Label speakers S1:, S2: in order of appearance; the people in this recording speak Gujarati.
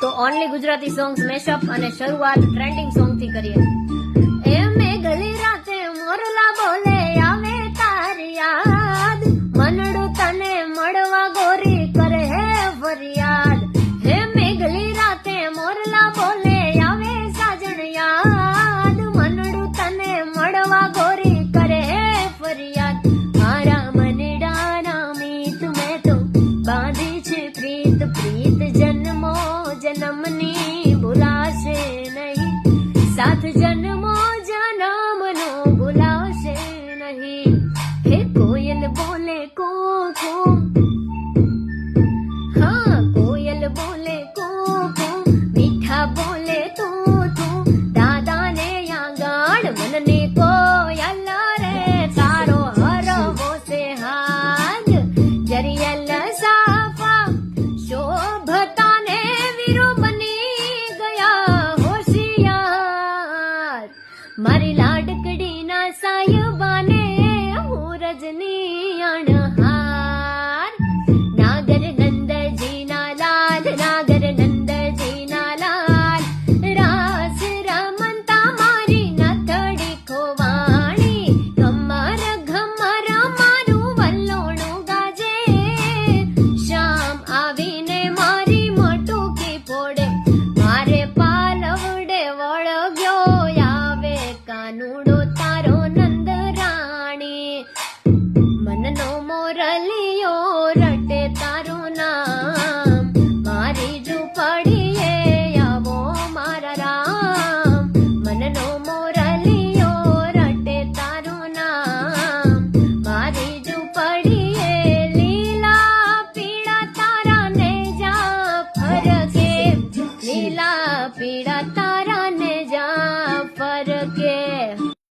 S1: તો ઓનલી ગુજરાતી સોંગ્સ મેશઅપ અને શરૂઆત ટ્રેન્ડિંગ સોંગ થી કરીએ. એ મેઘલી રાતે મોરલા બોલે આવે તારી યાદ, મનડું તને મળવા ગોરી કરે હે ફરિયાદ. હે મેઘલી રાતે મોરલા બોલે આવે સાજણ યાદ, મનડું તને મળવા ગોરી કરે હે ફરિયાદ. મારા મનડાના મીત મેં તો બાંધી છે પ્રીત, પ્રીત જન્મો જન્મની ભૂલાશે નહીં, સાથ જન્મો જન્મનો ભૂલાશે નહીં. હે કોયલ બોલે કૂકુ, હા કોયલ બોલે કૂકુ, મીઠા બોલે તું તું, દાદાને આંગણ મનને કોયલ રે તારો હરવો છે હાજ. જરિયલ સાફા શોભતા ને વીરો બની ગયા હોશિયાર, મારી લાડકડી ના સાયબાને હું રજની અણહાર. નાગર નંદજી ના લાલ, નાગર નંદજી ના લાલ, રાસ રમતા મારી નથડી ખોવાણી, ઘમર ઘમર મારું વલ્લોણું ગાજે, શામ આવીને મારી મટુકી ફોડે, મારે પાલવડે વળગ્યો આવે કાનુડો તારો નંદ રાણી. મનનો મોરલિયો રટે તારું નામ, મારી ઝૂંપડીએ આવો મારા રામ. મનનો મોરલિયો રટે તારું નામ, મારી ઝૂંપડીએ લીલા પીળા તારા ને જા ફરકે, લીલા પીળા